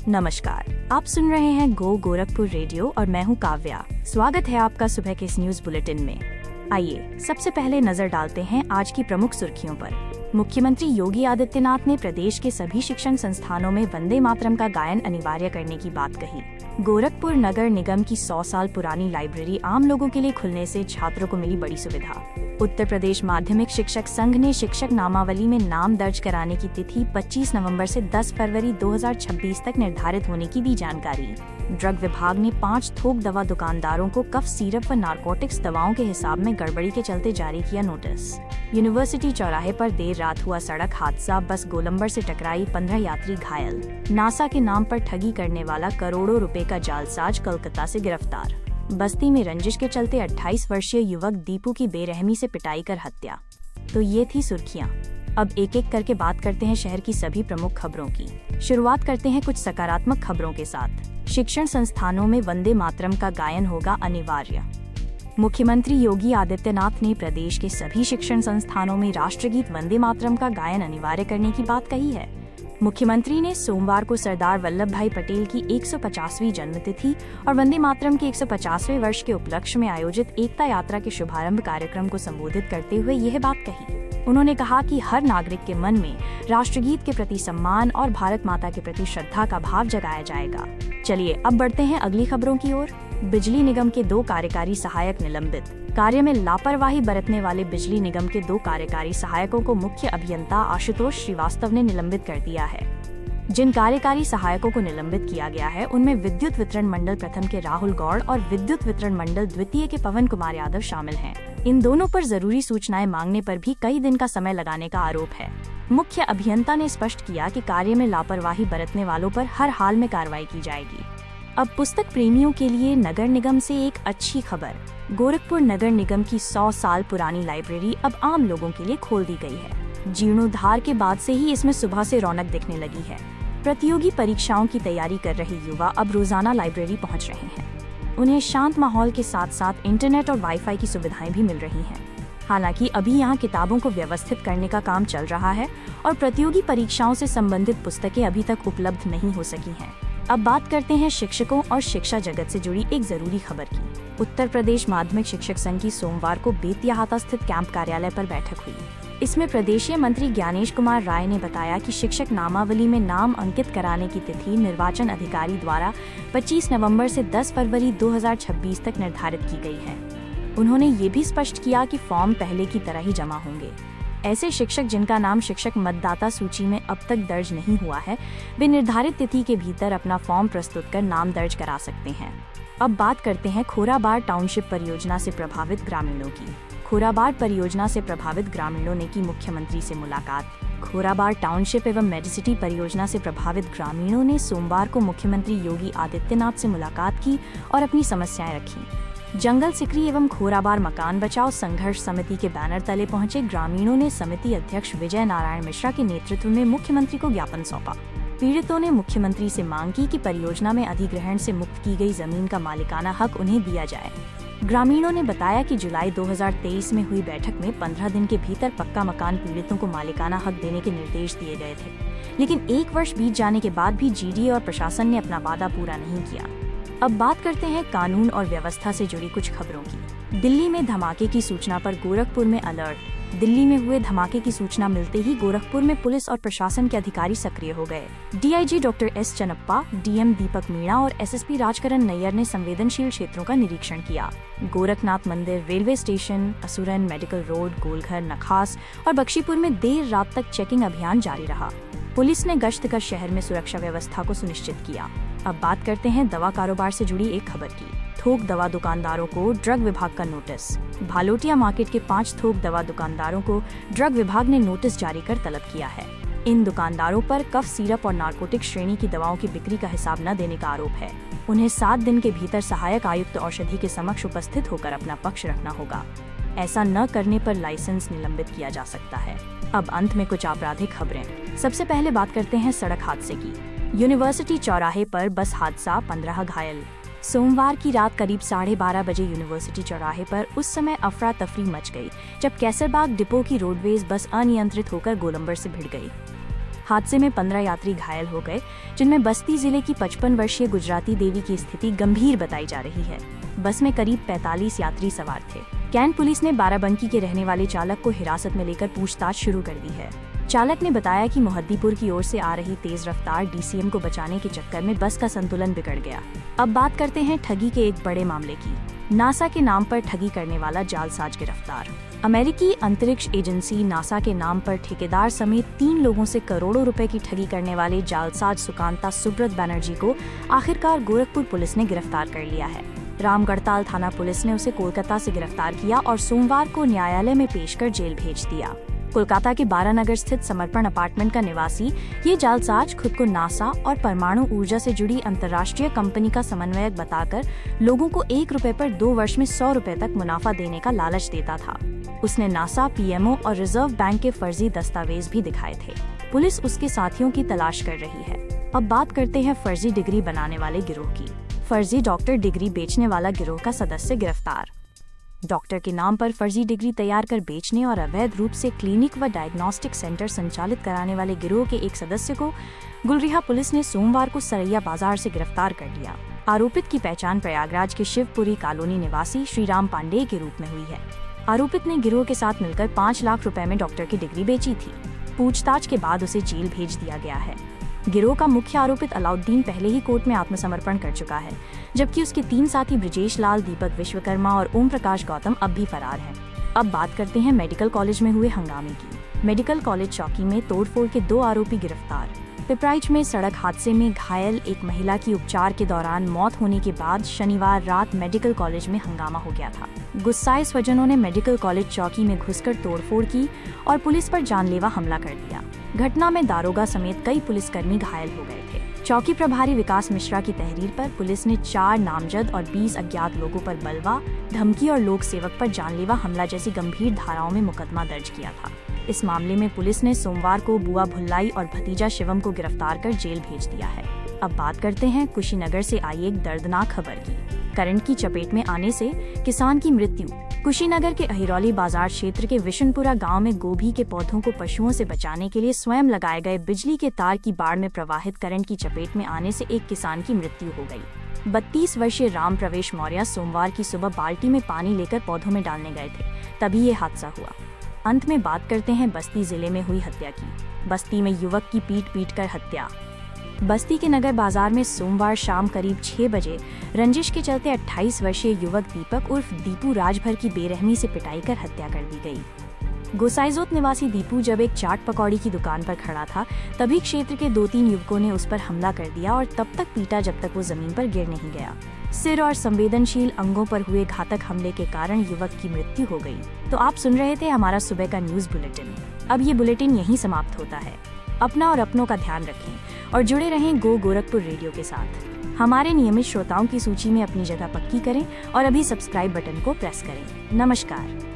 नमस्कार, आप सुन रहे हैं गो गोरखपुर रेडियो और मैं हूं काव्या। स्वागत है आपका सुबह के इस न्यूज बुलेटिन में। आइए सबसे पहले नजर डालते हैं आज की प्रमुख सुर्खियों पर। मुख्यमंत्री योगी आदित्यनाथ ने प्रदेश के सभी शिक्षण संस्थानों में वंदे मातरम का गायन अनिवार्य करने की बात कही। गोरखपुर नगर निगम की 100 साल पुरानी लाइब्रेरी आम लोगों के लिए खुलने से छात्रों को मिली बड़ी सुविधा। उत्तर प्रदेश माध्यमिक शिक्षक संघ ने शिक्षक नामावली में नाम दर्ज कराने की तिथि 25 नवंबर से 10 फरवरी 2026 तक निर्धारित होने की दी जानकारी। ड्रग विभाग ने 5 थोक दवा दुकानदारों को कफ सिरप व नारकोटिक्स दवाओं के हिसाब में गड़बड़ी के चलते जारी किया नोटिस। यूनिवर्सिटी चौराहे पर देर रात हुआ सड़क हादसा, बस गोलंबर से टकराई, 15 यात्री घायल। नासा के नाम पर ठगी करने वाला करोड़ों रुपए का जालसाज कोलकाता से गिरफ्तार। बस्ती में रंजिश के चलते 28 वर्षीय युवक दीपू की बेरहमी से पिटाई कर हत्या। तो ये थी सुर्खियां। अब एक एक करके बात करते हैं शहर की सभी प्रमुख खबरों की। शुरुआत करते हैं कुछ सकारात्मक खबरों के साथ। शिक्षण संस्थानों में वंदे मातरम का गायन होगा अनिवार्य। मुख्यमंत्री योगी आदित्यनाथ ने प्रदेश के सभी शिक्षण संस्थानों में राष्ट्रगीत वंदे मातरम का गायन अनिवार्य करने की बात कही है। मुख्यमंत्री ने सोमवार को सरदार वल्लभ भाई पटेल की 150वीं जन्मतिथि और वंदे मातरम के 150वें वर्ष के उपलक्ष्य में आयोजित एकता यात्रा के शुभारंभ कार्यक्रम को संबोधित करते हुए यह बात कही। उन्होंने कहा कि हर नागरिक के मन में राष्ट्रगीत के प्रति सम्मान और भारत माता के प्रति श्रद्धा का भाव जगाया जाएगा। चलिए अब बढ़ते हैं अगली खबरों की ओर। बिजली निगम के 2 कार्यकारी सहायक निलंबित। कार्य में लापरवाही बरतने वाले बिजली निगम के 2 कार्यकारी सहायकों को मुख्य अभियंता आशुतोष श्रीवास्तव ने निलंबित कर दिया है। जिन कार्यकारी सहायकों को निलंबित किया गया है उनमें विद्युत वितरण मंडल प्रथम के राहुल गौड़ और विद्युत वितरण मंडल द्वितीय के पवन कुमार यादव शामिल हैं। इन दोनों पर जरूरी सूचनाएं मांगने पर भी कई दिन का समय लगाने का आरोप है। मुख्य अभियंता ने स्पष्ट किया कि कार्य में लापरवाही बरतने वालों पर हर हाल में कार्रवाई की जाएगी। अब पुस्तक प्रेमियों के लिए नगर निगम से एक अच्छी खबर। गोरखपुर नगर निगम की 100 साल पुरानी लाइब्रेरी अब आम लोगों के लिए खोल दी गई है। जीर्णोद्धार के बाद से ही इसमें सुबह से रौनक दिखने लगी है। प्रतियोगी परीक्षाओं की तैयारी कर रहे युवा अब रोजाना लाइब्रेरी पहुंच रहे हैं। उन्हें शांत माहौल के साथ साथ इंटरनेट और वाईफाई की सुविधाएं भी मिल रही हैं। हालांकि अभी यहां किताबों को व्यवस्थित करने का काम चल रहा है और प्रतियोगी परीक्षाओं से संबंधित पुस्तकें अभी तक उपलब्ध नहीं हो सकी हैं। अब बात करते हैं शिक्षकों और शिक्षा जगत से जुड़ी एक जरूरी खबर की। उत्तर प्रदेश माध्यमिक शिक्षक संघ की सोमवार को बेतियाहाता स्थित कैंप कार्यालय पर बैठक हुई। इसमें प्रदेशीय मंत्री ज्ञानेश कुमार राय ने बताया कि शिक्षक नामावली में नाम अंकित कराने की तिथि निर्वाचन अधिकारी द्वारा 25 नवंबर से 10 फरवरी 2026 तक निर्धारित की गई है। उन्होंने ये भी स्पष्ट किया कि फॉर्म पहले की तरह ही जमा होंगे। ऐसे शिक्षक जिनका नाम शिक्षक मतदाता सूची में अब तक दर्ज नहीं हुआ है, वे निर्धारित तिथि के भीतर अपना फॉर्म प्रस्तुत कर नाम दर्ज करा सकते हैं। अब बात करते हैं खोराबाड़ टाउनशिप परियोजना से प्रभावित ग्रामीणों की। खोराबाड़ परियोजना से प्रभावित ग्रामीणों ने की मुख्यमंत्री से मुलाकात। खोराबाड़ टाउनशिप एवं मेडिसिटी परियोजना से प्रभावित ग्रामीणों ने सोमवार को मुख्यमंत्री योगी आदित्यनाथ से मुलाकात की और अपनी समस्याएं रखी। जंगल सिकरी एवं खोराबाड़ मकान बचाओ संघर्ष समिति के बैनर तले पहुंचे ग्रामीणों ने समिति अध्यक्ष विजय नारायण मिश्रा के नेतृत्व में मुख्यमंत्री को ज्ञापन सौंपा। पीड़ितों ने मुख्यमंत्री से मांग की कि परियोजना में अधिग्रहण से मुक्त की गई जमीन का मालिकाना हक उन्हें दिया जाए। ग्रामीणों ने बताया कि जुलाई 2023 में हुई बैठक में 15 दिन के भीतर पक्का मकान पीड़ितों को मालिकाना हक देने के निर्देश दिए गए थे, लेकिन 1 वर्ष बीत जाने के बाद भी जीडीए और प्रशासन ने अपना वादा पूरा नहीं किया। अब बात करते हैं कानून और व्यवस्था से जुड़ी कुछ खबरों की। दिल्ली में धमाके की सूचना पर गोरखपुर में अलर्ट। दिल्ली में हुए धमाके की सूचना मिलते ही गोरखपुर में पुलिस और प्रशासन के अधिकारी सक्रिय हो गए। DIG doctor S Channappa, DM Deepak Meena और एसएसपी राजकरण नैयर ने संवेदनशील क्षेत्रों का निरीक्षण किया। गोरखनाथ मंदिर, railway station, Asuran, medical road, Golghar, Nakhas और बख्शीपुर में देर रात तक चेकिंग अभियान जारी रहा। पुलिस ने गश्त कर शहर में सुरक्षा व्यवस्था को सुनिश्चित किया। अब बात करते हैं दवा कारोबार से जुड़ी एक खबर की। थोक दवा दुकानदारों को ड्रग विभाग का नोटिस। भालोटिया मार्केट के 5 थोक दवा दुकानदारों को ड्रग विभाग ने नोटिस जारी कर तलब किया है। इन दुकानदारों पर कफ सिरप और नारकोटिक श्रेणी की दवाओं की बिक्री का हिसाब न देने का आरोप है। उन्हें 7 दिन के भीतर सहायक आयुक्त औषधि के समक्ष उपस्थित होकर अपना पक्ष रखना होगा। ऐसा न करने पर लाइसेंस निलंबित किया जा सकता है। अब अंत में कुछ आपराधिक खबरें। सबसे पहले बात करते हैं सड़क हादसे की। यूनिवर्सिटी चौराहे पर बस हादसा, 15 घायल। सोमवार की रात करीब 12:30 बजे यूनिवर्सिटी चौराहे पर उस समय अफरा तफरी मच गई जब कैसरबाग डिपो की रोडवेज बस अनियंत्रित होकर गोलंबर से भिड़ गई। हादसे में 15 यात्री घायल हो गए, जिनमें बस्ती जिले की 55 वर्षीय गुजराती देवी की स्थिति गंभीर बताई जा रही है। बस में करीब 45 यात्री सवार थे। कैंट पुलिस ने बाराबंकी के रहने वाले चालक को हिरासत में लेकर पूछताछ शुरू कर दी है। चालक ने बताया कि मोहद्दीपुर की ओर से आ रही तेज रफ्तार डीसीएम को बचाने के चक्कर में बस का संतुलन बिगड़ गया। अब बात करते हैं ठगी के एक बड़े मामले की। नासा के नाम पर ठगी करने वाला जालसाज गिरफ्तार। अमेरिकी अंतरिक्ष एजेंसी नासा के नाम पर ठेकेदार समेत 3 लोगों से करोड़ों रुपए की ठगी करने वाले जालसाज सुकांता सुब्रत बनर्जी को आखिरकार गोरखपुर पुलिस ने गिरफ्तार कर लिया है। रामगढ़ताल थाना पुलिस ने उसे कोलकाता से गिरफ्तार किया और सोमवार को न्यायालय में पेश कर जेल भेज दिया। कोलकाता के बारानगर स्थित समर्पण अपार्टमेंट का निवासी ये जालसाज खुद को नासा और परमाणु ऊर्जा से जुड़ी अंतर्राष्ट्रीय कंपनी का समन्वयक बताकर लोगों को 1 रुपए पर 2 वर्ष में 100 रुपए तक मुनाफा देने का लालच देता था। उसने नासा, पीएमओ और रिजर्व बैंक के फर्जी दस्तावेज भी दिखाए थे। पुलिस उसके साथियों की तलाश कर रही है। अब बात करते हैं फर्जी डिग्री बनाने वाले गिरोह की। फर्जी डॉक्टर डिग्री बेचने वाला गिरोह का सदस्य गिरफ्तार। डॉक्टर के नाम पर फर्जी डिग्री तैयार कर बेचने और अवैध रूप से क्लिनिक व डायग्नोस्टिक सेंटर संचालित कराने वाले गिरोह के एक सदस्य को गुलरिहा पुलिस ने सोमवार को सरैया बाजार से गिरफ्तार कर लिया। आरोपित की पहचान प्रयागराज के शिवपुरी कॉलोनी निवासी श्रीराम पांडेय के रूप में हुई है। आरोपित ने गिरोह के साथ मिलकर 5 लाख रुपए में डॉक्टर की डिग्री बेची थी। पूछताछ के बाद उसे जेल भेज दिया गया है। गिरोह का मुख्य आरोपित अलाउद्दीन पहले ही कोर्ट में आत्मसमर्पण कर चुका है, जबकि उसके 3 साथी ब्रिजेश लाल, दीपक विश्वकर्मा और ओम प्रकाश गौतम अब भी फरार हैं। अब बात करते हैं मेडिकल कॉलेज में हुए हंगामे की। मेडिकल कॉलेज चौकी में तोड़फोड़ के 2 आरोपी गिरफ्तार। पिपराइच में सड़क हादसे में घायल एक महिला की उपचार के दौरान मौत होने के बाद शनिवार रात मेडिकल कॉलेज में हंगामा हो गया था। गुस्साए स्वजनों ने मेडिकल कॉलेज चौकी में घुसकर तोड़फोड़ की और पुलिस पर जानलेवा हमला कर दिया। घटना में दारोगा समेत कई पुलिसकर्मी घायल हो गए थे। चौकी प्रभारी विकास मिश्रा की तहरीर पर पुलिस ने 4 नामजद और 20 अज्ञात लोगों पर बलवा, धमकी और लोक सेवक पर जानलेवा हमला जैसी गंभीर धाराओं में मुकदमा दर्ज किया था। इस मामले में पुलिस ने सोमवार को बुआ भुल्लाई और भतीजा शिवम को गिरफ्तार कर जेल भेज दिया है। अब बात करते हैं कुशीनगर से आई एक दर्दनाक खबर की। करंट की चपेट में आने से किसान की मृत्यु। कुशीनगर के अहिरौली बाजार क्षेत्र के विशनपुरा गांव में गोभी के पौधों को पशुओं से बचाने के लिए स्वयं लगाए गए बिजली के तार की बाड़ में प्रवाहित करंट की चपेट में आने से एक किसान की मृत्यु हो गई। 32 वर्षीय राम प्रवेश मौर्य सोमवार की सुबह बाल्टी में पानी लेकर पौधों में डालने गए थे, तभी ये हादसा हुआ। अंत में बात करते हैं बस्ती जिले में हुई हत्या की। बस्ती में युवक की पीट कर हत्या। बस्ती के नगर बाजार में सोमवार शाम करीब 6 बजे रंजिश के चलते 28 वर्षीय युवक दीपक उर्फ दीपू राजभर की बेरहमी से पिटाई कर हत्या कर दी गई। गोसाईजोत निवासी दीपू जब एक चाट पकौड़ी की दुकान पर खड़ा था, तभी क्षेत्र के 2-3 युवकों ने उस पर हमला कर दिया और तब तक पीटा जब तक वो जमीन पर गिर नहीं गया। सिर और संवेदनशील अंगों पर हुए घातक हमले के कारण युवक की मृत्यु हो गई। तो आप सुन रहे थे हमारा सुबह का न्यूज बुलेटिन। अब ये बुलेटिन यहीं समाप्त होता है। अपना और अपनों का ध्यान रखें और जुड़े रहें गो गोरखपुर रेडियो के साथ। हमारे नियमित श्रोताओं की सूची में अपनी जगह पक्की करें और अभी सब्सक्राइब बटन को प्रेस करें। नमस्कार।